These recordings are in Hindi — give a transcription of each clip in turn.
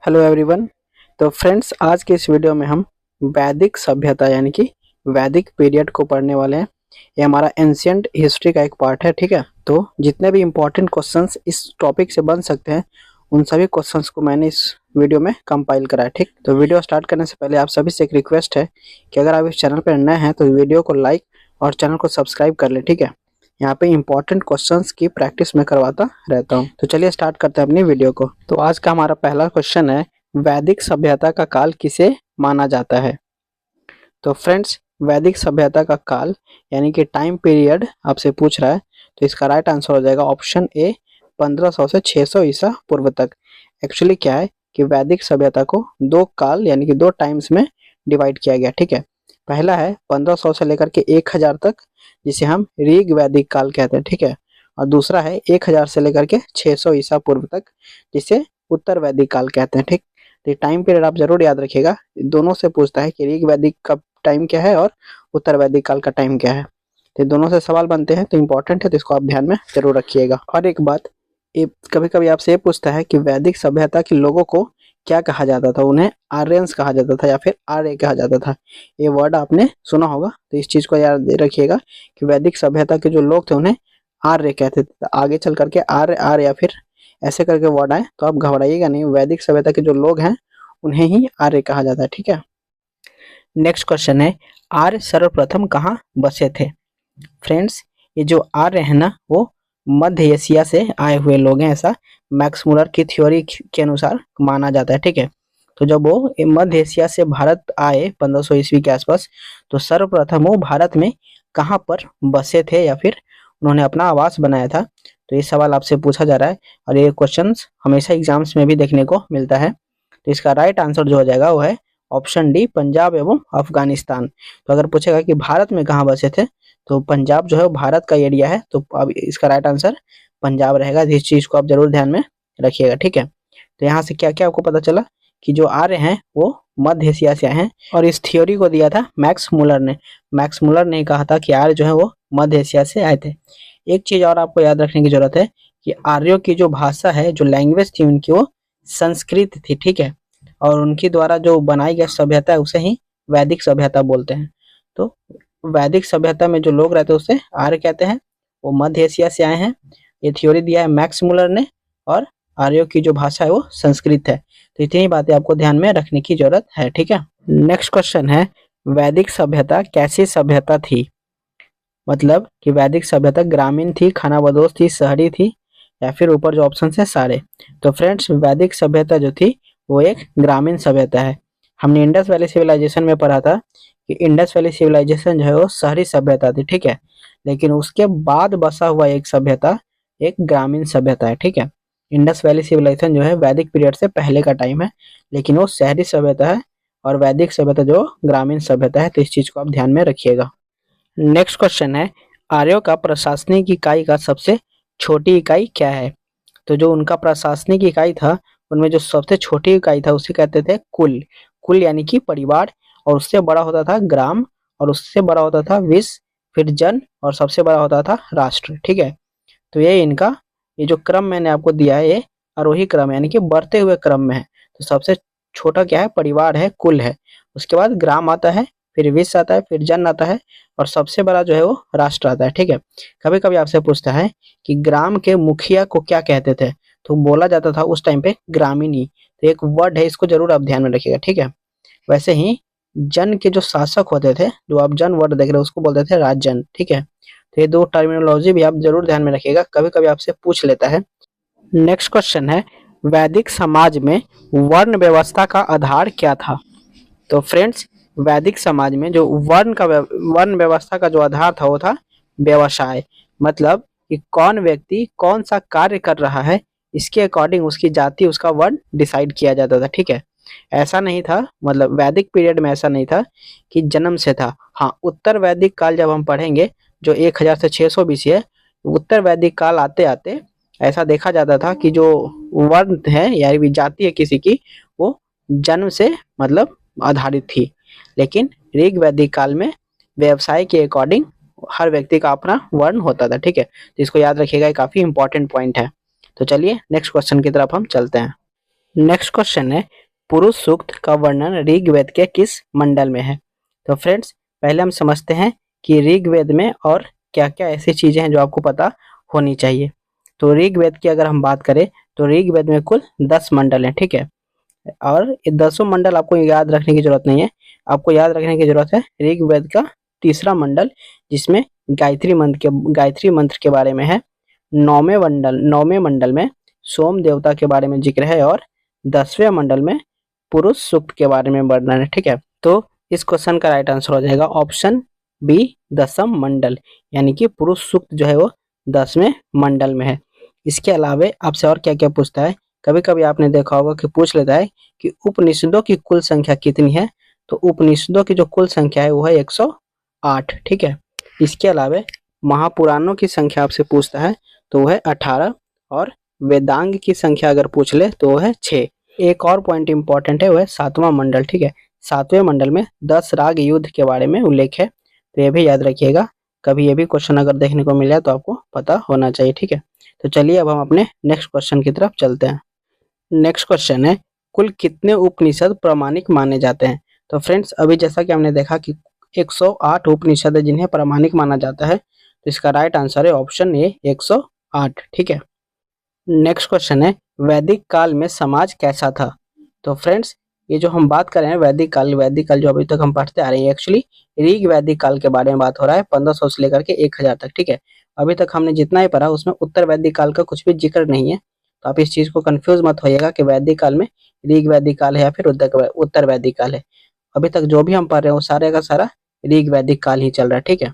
Hello everyone. तो फ्रेंड्स, आज के इस वीडियो में हम वैदिक सभ्यता यानी कि वैदिक पीरियड को पढ़ने वाले हैं। ये हमारा एंशियंट हिस्ट्री का एक पार्ट है, ठीक है। तो जितने भी इम्पोर्टेंट क्वेश्चंस इस टॉपिक से बन सकते हैं उन सभी क्वेश्चंस को मैंने इस वीडियो में कंपाइल करा है, ठीक। तो वीडियो स्टार्ट करने से पहले आप सभी से एक रिक्वेस्ट है कि अगर आप इस चैनल पर नए हैं तो वीडियो को लाइक और चैनल को सब्सक्राइब कर लें, ठीक है। यहाँ पे इंपॉर्टेंट क्वेश्चंस की प्रैक्टिस में करवाता रहता हूँ। तो चलिए स्टार्ट करते हैं अपनी वीडियो को। तो आज का हमारा पहला क्वेश्चन है, वैदिक सभ्यता का काल किसे माना जाता है। तो फ्रेंड्स, वैदिक सभ्यता का काल यानी कि टाइम पीरियड आपसे पूछ रहा है, तो इसका राइट आंसर हो जाएगा ऑप्शन ए, 1500 से 600 ईसा पूर्व तक। एक्चुअली क्या है कि वैदिक सभ्यता को दो काल यानी कि दो टाइम्स में डिवाइड किया गया, ठीक है। पहला है 1500 से लेकर के 1000 तक, जिसे हम ऋग वैदिक काल कहते हैं, ठीक है। और दूसरा है 1000 से लेकर के 600 ईसा पूर्व तक, जिसे उत्तर वैदिक काल कहते हैं, ठीक। तो ये टाइम पीरियड आप जरूर याद रखिएगा। दोनों से पूछता है कि ऋग वैदिक का टाइम क्या है और उत्तर वैदिक काल का टाइम क्या है। तो दोनों से सवाल बनते हैं, तो इम्पोर्टेंट है, तो इसको आप ध्यान में जरूर रखिएगा। और एक बात, ये कभी कभी आपसे ये पूछता है कि वैदिक सभ्यता के लोगों को क्या कहा जाता था। उन्हें आर्यंस कहा जाता था या फिर आर्य कहा जाता था। ये वर्ड आपने सुना होगा, तो इस चीज को याद रखिएगा कि वैदिक सभ्यता के जो लोग थे उन्हें आर्य कहते थे। आगे चल करके आर्य आर्य या फिर ऐसे करके वर्ड आए तो आप घबराइएगा नहीं। वैदिक सभ्यता के जो लोग हैं उन्हें ही आर्य कहा जाता है, ठीक है। नेक्स्ट क्वेश्चन है, आर्य सर्वप्रथम कहाँ बसे थे। फ्रेंड्स, ये जो आर्य है ना, वो मध्य एशिया से आए हुए लोग हैं, ऐसा मैक्स मुलर की थ्योरी के अनुसार माना जाता है, ठीक है। तो जब वो मध्य एशिया से भारत आए 1500 ईस्वी के आसपास, तो सर्वप्रथम वो भारत में कहाँ पर बसे थे या फिर उन्होंने अपना आवास बनाया था। तो ये सवाल आपसे पूछा जा रहा है और ये क्वेश्चन हमेशा एग्जाम्स में भी देखने को मिलता है। तो इसका राइट आंसर जो हो जाएगा वो है ऑप्शन डी, पंजाब एवं अफगानिस्तान। तो अगर पूछेगा कि भारत में कहाँ बसे थे, तो पंजाब जो है वो भारत का एरिया है, तो अब इसका राइट आंसर पंजाब रहेगा। इस चीज को आप जरूर ध्यान में रखिएगा, ठीक है। तो यहाँ से क्या क्या आपको पता चला कि जो आर्य हैं वो मध्य एशिया से आए हैं, और इस थ्योरी को दिया था मैक्स मुलर ने। मैक्स मुलर ने कहा था कि आर्य जो है वो मध्य एशिया से आए थे। एक चीज और आपको याद रखने की जरूरत है कि आर्यों की जो भाषा है, जो लैंग्वेज थी उनकी, वो संस्कृत थी, ठीक है। और उनके द्वारा जो बनाई गई सभ्यता है उसे ही वैदिक सभ्यता बोलते हैं। तो वैदिक सभ्यता में जो लोग रहते हैं उसे आर्य कहते हैं, वो मध्य एशिया से आए हैं। ये थ्योरी दिया है मैक्स मुलर ने, और आर्यों की जो भाषा है वो संस्कृत है। तो इतनी बातें आपको ध्यान में रखने की जरूरत है, ठीक है। नेक्स्ट क्वेश्चन है, वैदिक सभ्यता कैसी सभ्यता थी। मतलब कि वैदिक सभ्यता ग्रामीण थी, खानाबदोश थी, शहरी थी, या फिर ऊपर जो ऑप्शन है सारे। तो फ्रेंड्स, वैदिक सभ्यता जो थी वो एक ग्रामीण सभ्यता है। हमने इंडस वैली सिविलाइजेशन में पढ़ा था कि इंडस वैली सिविलाइजेशन जो है वो शहरी सभ्यता थी, ठीक है। लेकिन उसके बाद बसा हुआ एक सभ्यता एक ग्रामीण सभ्यता है, ठीक है। इंडस वैली सिविलाइजेशन जो है वैदिक पीरियड से पहले का टाइम है, लेकिन वो शहरी सभ्यता है, और वैदिक सभ्यता जो ग्रामीण सभ्यता है। तो इस चीज को आप ध्यान में रखिएगा। नेक्स्ट क्वेश्चन है, आर्यों का प्रशासनिक इकाई का सबसे छोटी इकाई क्या है। तो जो उनका प्रशासनिक इकाई था उनमें जो सबसे छोटी इकाई था उसे कहते थे कुल। कुल यानी कि परिवार, और उससे बड़ा होता था ग्राम, और उससे बड़ा होता था विश्व, फिर जन, और सबसे बड़ा होता था राष्ट्र, ठीक है। तो ये जो क्रम मैंने आपको दिया है ये आरोही क्रम यानी कि बढ़ते हुए क्रम में है। तो सबसे छोटा क्या है, परिवार है, कुल है। उसके बाद ग्राम आता है, फिर विश्व आता है, फिर जन आता है, और सबसे बड़ा जो है वो राष्ट्र आता है, ठीक है। कभी कभी आपसे पूछता है कि ग्राम के मुखिया को क्या कहते थे, तो बोला जाता था उस टाइम पे ग्रामीणी। तो एक वर्ड है, इसको जरूर आप ध्यान में रखिएगा, ठीक है। वैसे ही जन के जो शासक होते थे, जो आप जन वर्ड देख रहे हो, उसको बोलते थे राजन, ठीक है। तो ये दो टर्मिनोलॉजी भी आप जरूर ध्यान में रखिएगा, कभी कभी आपसे पूछ लेता है। नेक्स्ट क्वेश्चन है, वैदिक समाज में वर्ण व्यवस्था का आधार क्या था। तो फ्रेंड्स, वैदिक समाज में जो वर्ण व्यवस्था का जो आधार था वो था व्यवसाय। मतलब कि कौन व्यक्ति कौन सा कार्य कर रहा है, इसके अकॉर्डिंग उसकी जाति, उसका वर्ण डिसाइड किया जाता था, ठीक है। ऐसा नहीं था, मतलब वैदिक पीरियड में ऐसा नहीं था कि जन्म से था। हाँ, उत्तर वैदिक काल जब हम पढ़ेंगे जो 1000 से 600 बीसी है, उत्तर वैदिक काल आते आते ऐसा देखा जाता था कि जो वर्ण है या जाति है किसी की, वो जन्म से मतलब आधारित थी। लेकिन ऋग वैदिक काल में व्यवसाय के अकॉर्डिंग हर व्यक्ति का अपना वर्ण होता था, ठीक है। तो इसको याद रखिएगा, ये काफी इंपॉर्टेंट पॉइंट है। तो चलिए नेक्स्ट क्वेश्चन की तरफ हम चलते हैं। नेक्स्ट क्वेश्चन है, पुरुष सूक्त का वर्णन ऋग्वेद के किस मंडल में है? तो फ्रेंड्स पहले हम समझते हैं कि ऋग्वेद में और क्या क्या ऐसी चीजें हैं जो आपको पता होनी चाहिए। तो ऋग्वेद की अगर हम बात करें तो ऋग्वेद में कुल 10 मंडल हैं, ठीक है। और ये 10 मंडल आपको याद रखने की जरूरत नहीं है, आपको याद रखने की जरूरत है ऋग्वेद का तीसरा मंडल, जिसमें गायत्री मंत्र के बारे में है। 9वें मंडल में सोम देवता के बारे में जिक्र है और 10वें मंडल में पुरुष सूक्त के बारे में वर्णन है, ठीक है। तो इस क्वेश्चन का राइट आंसर हो जाएगा ऑप्शन बी, 10म मंडल, यानी कि पुरुष सूक्त जो है वो 10वें मंडल में है। इसके अलावा आपसे और क्या क्या पूछता है, कभी कभी आपने देखा होगा कि पूछ लेता है कि उपनिषदों की कुल संख्या कितनी है। तो उपनिषदों की जो कुल संख्या है वो है 108, ठीक है। इसके अलावा महापुराणों की संख्या आपसे पूछता है तो वो है 18, और वेदांग की संख्या अगर पूछ ले तो वो है 6। एक और पॉइंट इंपॉर्टेंट है, वो है 7वां मंडल, ठीक है। 7वें मंडल में 10 राग युद्ध के बारे में उल्लेख है, तो ये भी याद रखिएगा, कभी ये भी क्वेश्चन अगर देखने को मिला तो आपको पता होना चाहिए, ठीक है। तो चलिए अब हम अपने नेक्स्ट क्वेश्चन की तरफ चलते हैं। नेक्स्ट क्वेश्चन है, कुल कितने उपनिषद प्रामाणिक माने जाते हैं? तो फ्रेंड्स अभी जैसा कि हमने देखा कि 108 उपनिषद है जिन्हें प्रामाणिक माना जाता है, तो इसका राइट आंसर है ऑप्शन ए, 108, ठीक है। नेक्स्ट क्वेश्चन है, वैदिक काल में समाज कैसा था? तो फ्रेंड्स ये जो हम बात कर रहे हैं वैदिक काल जो अभी तक हम पढ़ते आ रहे हैं, एक्चुअली ऋग वैदिक काल के बारे में बात हो रहा है, 1500 से लेकर के 1000 तक, ठीक है। अभी तक हमने जितना ही पढ़ा उसमें उत्तर वैदिक काल का कुछ भी जिक्र नहीं है, तो आप इस चीज को कंफ्यूज मत होइएगा कि वैदिक काल में ऋग वैदिक काल है या फिर उत्तर वैदिक काल है। अभी तक जो भी हम पढ़ रहे हैं वो सारे का सारा ऋग वैदिक काल ही चल रहा है, ठीक है।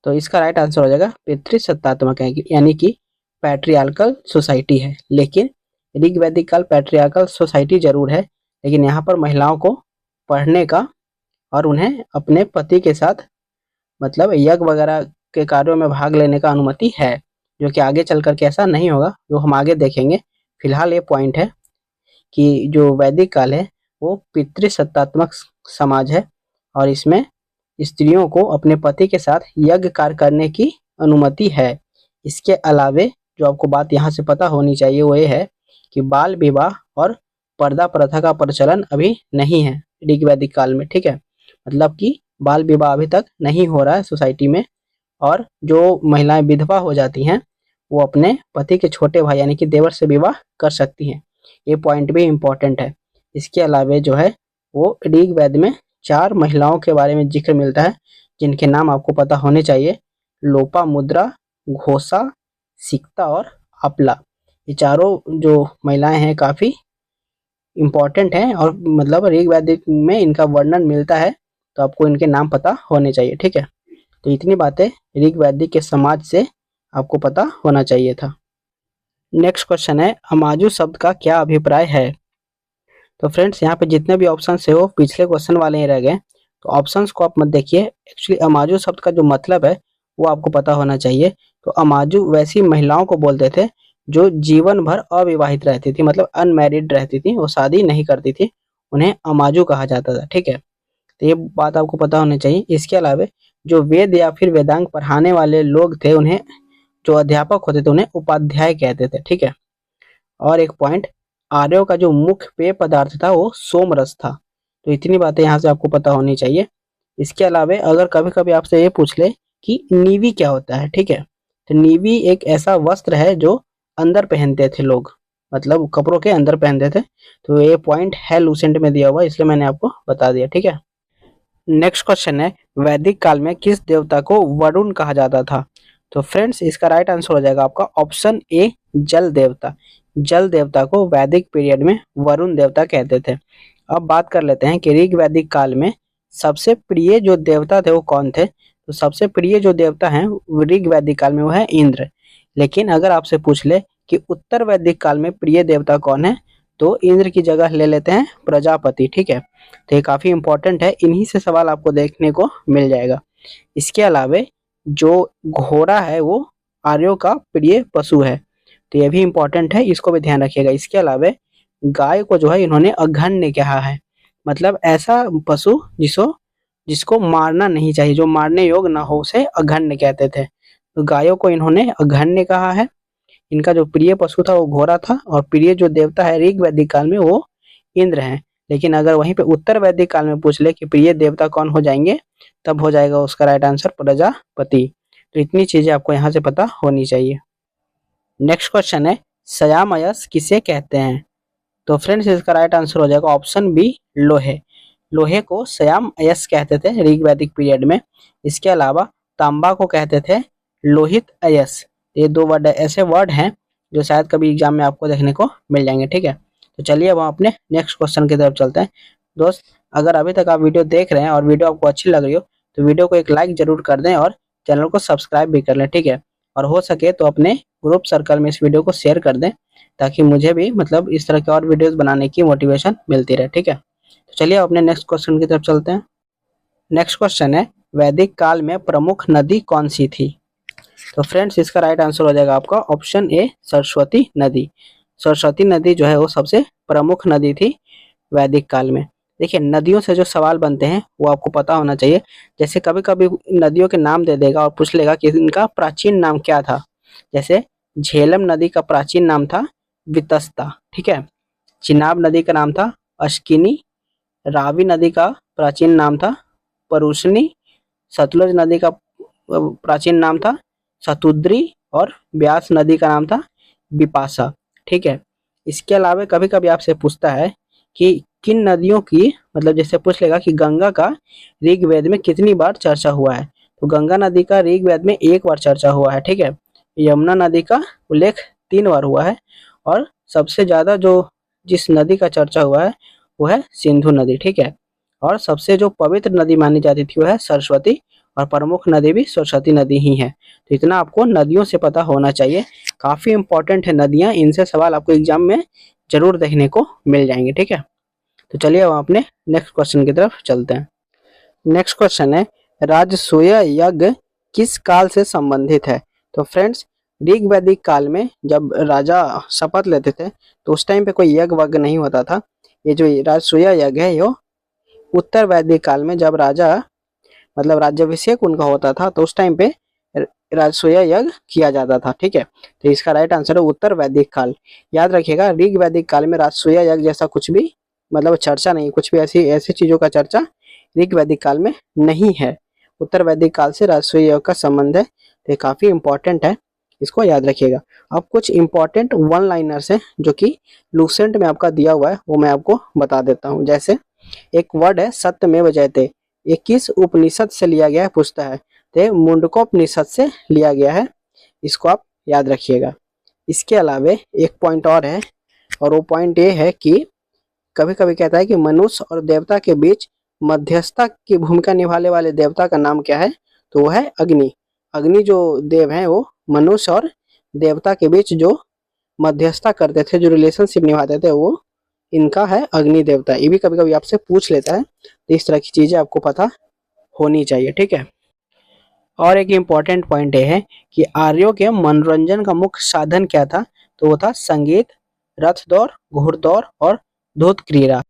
तो इसका राइट आंसर हो जाएगा पितृसत्तात्मक है, यानी कि पैट्रियार्कल सोसाइटी है। लेकिन ऋग वैदिक काल पैट्रियार्कल सोसाइटी जरूर है, लेकिन यहाँ पर महिलाओं को पढ़ने का और उन्हें अपने पति के साथ मतलब यज्ञ वगैरह के कार्यों में भाग लेने का अनुमति है, जो कि आगे चल करके ऐसा नहीं होगा, जो हम आगे देखेंगे। फिलहाल ये पॉइंट है कि जो वैदिक काल है वो पितृसत्तात्मक समाज है, और इसमें स्त्रियों को अपने पति के साथ यज्ञ कार्य करने की अनुमति है। इसके अलावे जो आपको बात यहाँ से पता होनी चाहिए वो ये है कि बाल विवाह और पर्दा प्रथा का प्रचलन अभी नहीं है ऋग वैदिक काल में, ठीक है। मतलब कि बाल विवाह अभी तक नहीं हो रहा है सोसाइटी में, और जो महिलाएं विधवा हो जाती हैं वो अपने पति के छोटे भाई यानी कि देवर से विवाह कर सकती हैं। ये पॉइंट भी इम्पोर्टेंट है। इसके अलावा जो है वो ऋग्वेद में 4 महिलाओं के बारे में जिक्र मिलता है, जिनके नाम आपको पता होने चाहिए, लोपामुद्रा, घोषा, सिक्ता और अपला। ये चारों जो महिलाएं हैं काफी इम्पोर्टेंट हैं, और मतलब ऋग्वेद में इनका वर्णन मिलता है, तो आपको इनके नाम पता होने चाहिए, ठीक है। तो इतनी बातें ऋग्वेद के समाज से आपको पता होना चाहिए था। नेक्स्ट क्वेश्चन है, अमाजु शब्द का क्या अभिप्राय है? तो फ्रेंड्स यहाँ पे जितने भी ऑप्शन है वो पिछले क्वेश्चन वाले ही रह गए, तो ऑप्शंस को आप मत देखिए। एक्चुअली अमाजु शब्द का जो मतलब है वो आपको पता होना चाहिए। तो अमाजु वैसी महिलाओं को बोलते थे जो जीवन भर अविवाहित रहती थी, मतलब अनमैरिड रहती थी, वो शादी नहीं करती थी, उन्हें अमाजु कहा जाता था, ठीक है। तो ये बात आपको पता होनी चाहिए। इसके अलावा जो वेद या फिर वेदांग पढ़ाने वाले लोग थे, उन्हें जो अध्यापक होते थे उन्हें उपाध्याय कहते थे, ठीक है। और एक पॉइंट, आर्यों का जो मुख्य पेय पदार्थ था वो सोमरस था। तो इतनी बातें यहाँ से आपको पता होनी चाहिए। इसके अलावा अगर कभी कभी आपसे ये पूछ ले कि नीवी क्या होता है, ठीक है, तो नीवी एक ऐसा वस्त्र है जो अंदर पहनते थे लोग, मतलब कपड़ों के अंदर पहनते थे। तो ये पॉइंट है लूसेंट में दिया हुआ, इसलिए मैंने आपको बता दिया, ठीक है। नेक्स्ट क्वेश्चन है, वैदिक काल में किस देवता को वरुण कहा जाता था? तो फ्रेंड्स इसका राइट आंसर हो जाएगा आपका ऑप्शन ए, जल देवता। जल देवता को वैदिक पीरियड में वरुण देवता कहते थे। अब बात कर लेते हैं कि ऋग वैदिक काल में सबसे प्रिय जो देवता थे वो कौन थे? तो सबसे प्रिय जो देवता हैं ऋग वैदिक काल में वो है इंद्र। लेकिन अगर आपसे पूछ ले कि उत्तर वैदिक काल में प्रिय देवता कौन है, तो इंद्र की जगह ले लेते हैं प्रजापति, ठीक है। तो ये काफी इंपॉर्टेंट है, इन्हीं से सवाल आपको देखने को मिल जाएगा। इसके अलावा जो घोड़ा है वो आर्यों का प्रिय पशु है, तो ये भी इंपॉर्टेंट है, इसको भी ध्यान रखिएगा। इसके अलावा गाय को जो है इन्होंने अघन्य कहा है, मतलब ऐसा पशु जिसको मारना नहीं चाहिए, जो मारने योग्य ना हो उसे अघन्य कहते थे। तो गायों को इन्होंने अघन्य कहा है। इनका जो प्रिय पशु था वो घोड़ा था और प्रिय जो देवता है ऋग वैदिक काल में वो इंद्र हैं। लेकिन अगर वहीं पे उत्तर वैदिक काल में पूछ ले कि प्रिय देवता कौन हो जाएंगे, तब हो जाएगा उसका राइट आंसर प्रजापति। तो इतनी चीजें आपको यहाँ से पता होनी चाहिए। नेक्स्ट क्वेश्चन है श्याम अयस्क किसे कहते हैं? तो फ्रेंड्स इसका राइट आंसर हो जाएगा ऑप्शन बी लोहे। लोहे को श्याम अयस्क कहते थे ऋग वैदिक पीरियड में। इसके अलावा तांबा को कहते थे लोहित अयस्क। ये दो वर्ड ऐसे वर्ड हैं जो शायद कभी एग्जाम में आपको देखने को मिल जाएंगे, ठीक है। तो चलिए अब हम अपने नेक्स्ट क्वेश्चन की तरफ चलते हैं। दोस्त, अगर अभी तक आप वीडियो देख रहे हैं और वीडियो आपको अच्छी लग रही हो तो वीडियो को एक लाइक जरूर कर दें और चैनल को सब्सक्राइब भी कर लें, ठीक है। और हो सके तो अपने ग्रुप सर्कल में इस वीडियो को शेयर कर दें ताकि मुझे भी मतलब इस तरह के और वीडियोस बनाने की मोटिवेशन मिलती रहे, ठीक है। तो चलिए अपने नेक्स्ट क्वेश्चन की तरफ चलते हैं। नेक्स्ट क्वेश्चन है वैदिक काल में प्रमुख नदी कौन सी थी? तो फ्रेंड्स इसका राइट आंसर हो जाएगा आपका ऑप्शन ए सरस्वती नदी। सरस्वती नदी जो है वो सबसे प्रमुख नदी थी वैदिक काल में। देखिए नदियों से जो सवाल बनते हैं वो आपको पता होना चाहिए। जैसे कभी कभी नदियों के नाम दे देगा और पूछ लेगा कि इनका प्राचीन नाम क्या था। जैसे झेलम नदी का प्राचीन नाम था वितस्ता, ठीक है। चिनाब नदी का नाम था अश्किनी। रावी नदी का प्राचीन नाम था परुशनी। सतलुज नदी का प्राचीन नाम था शतुद्री और ब्यास नदी का नाम था बिपाशा, ठीक है। इसके अलावा कभी कभी आपसे पूछता है कि किन नदियों की मतलब जैसे पूछ लेगा कि गंगा का ऋग्वेद में कितनी बार चर्चा हुआ है। तो गंगा नदी का ऋग्वेद में 1 बार चर्चा हुआ है, ठीक है। यमुना नदी का उल्लेख 3 बार हुआ है और सबसे ज्यादा जो जिस नदी का चर्चा हुआ है वो है सिंधु नदी, ठीक है। और सबसे जो पवित्र नदी मानी जाती थी वो है सरस्वती और प्रमुख नदी भी सरस्वती नदी ही है। तो इतना आपको नदियों से पता होना चाहिए। काफी इंपॉर्टेंट है नदियां, इनसे सवाल आपको एग्जाम में जरूर देखने को मिल जाएंगे, ठीक है। तो चलिए अब अपने नेक्स्ट क्वेश्चन की तरफ चलते हैं। नेक्स्ट क्वेश्चन है राजसूय यज्ञ किस काल से संबंधित है? तो फ्रेंड्स ऋग वैदिक काल में जब राजा शपथ लेते थे तो उस टाइम पे कोई यज्ञ वज्ञ नहीं होता था। ये जो राजसूय यज्ञ है ये उत्तर वैदिक काल में जब राजा मतलब राज्याभिषेक उनका होता था तो उस टाइम पे राजसूय यज्ञ किया जाता था, ठीक है। तो इसका राइट आंसर है उत्तर वैदिक काल। याद रखिएगा ऋग वैदिक काल में राजसूय यज्ञ जैसा कुछ भी मतलब चर्चा नहीं, कुछ भी ऐसी ऐसी चीजों का चर्चा ऋग वैदिक काल में नहीं है। उत्तर वैदिक काल से राजसूय यज्ञ का संबंध है। तो ये काफी इंपॉर्टेंट है, इसको याद रखिएगा। अब कुछ इंपॉर्टेंट वन लाइनर्स हैं जो कि लूसेंट में आपका दिया हुआ है वो मैं आपको बता देता हूँ। जैसे एक वर्ड है सत्यमेव जयते, ये किस उपनिषद से लिया गया है पूछता है, तो मुंडकोपनिषद से लिया गया है, इसको आप याद रखिएगा। इसके अलावा एक पॉइंट और है और वो पॉइंट ये है कि कभी कभी कहता है कि मनुष्य और देवता के बीच मध्यस्थता की भूमिका निभाने वाले देवता का नाम क्या है? तो वो है अग्नि। अग्नि जो देव हैं वो मनुष्य और देवता के बीच जो मध्यस्थता करते थे, जो रिलेशनशिप निभाते थे, वो इनका है अग्नि देवता। ये भी कभी कभी आपसे पूछ लेता है, तो इस तरह की चीजें आपको पता होनी चाहिए, ठीक है। और एक इम्पॉर्टेंट पॉइंट ये है कि आर्यों के मनोरंजन का मुख्य साधन क्या था? तो वो था संगीत, रथ दौड़, घुड़दौड़ और धूत क्रीड़ा।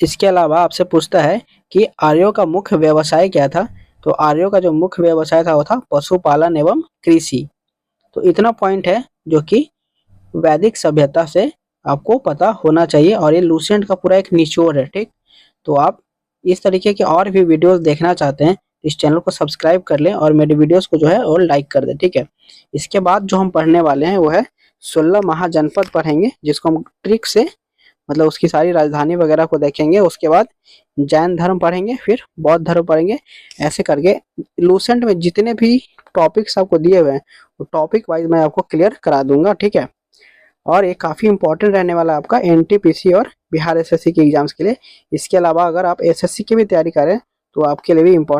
इसके अलावा आपसे पूछता है कि आर्यों का मुख्य व्यवसाय क्या था? तो आर्यों का जो मुख्य व्यवसाय था वो था पशुपालन एवं कृषि। तो इतना पॉइंट है जो कि वैदिक सभ्यता से आपको पता होना चाहिए और ये लूसेंट का पूरा एक निचोड़ है, ठीक। तो आप इस तरीके के और भी वीडियोस देखना चाहते हैं इस चैनल को सब्सक्राइब कर लें और मेरे वीडियोस को जो है और लाइक कर दें, ठीक है। इसके बाद जो हम पढ़ने वाले हैं वो है 16 महाजनपद पढ़ेंगे, जिसको हम ट्रिक से मतलब उसकी सारी राजधानी वगैरह को देखेंगे। उसके बाद जैन धर्म पढ़ेंगे, फिर बौद्ध धर्म पढ़ेंगे। ऐसे करके लूसेंट में जितने भी टॉपिक्स आपको दिए हुए हैं वो टॉपिक वाइज मैं आपको क्लियर करा दूंगा, ठीक है। और ये काफ़ी इंपॉर्टेंट रहने वाला है आपका एनटीपीसी और बिहार एसएससी के एग्जाम्स के लिए। इसके अलावा अगर आप एसएससी की भी तैयारी करें तो आपके लिए भी इम्पोर्टेंट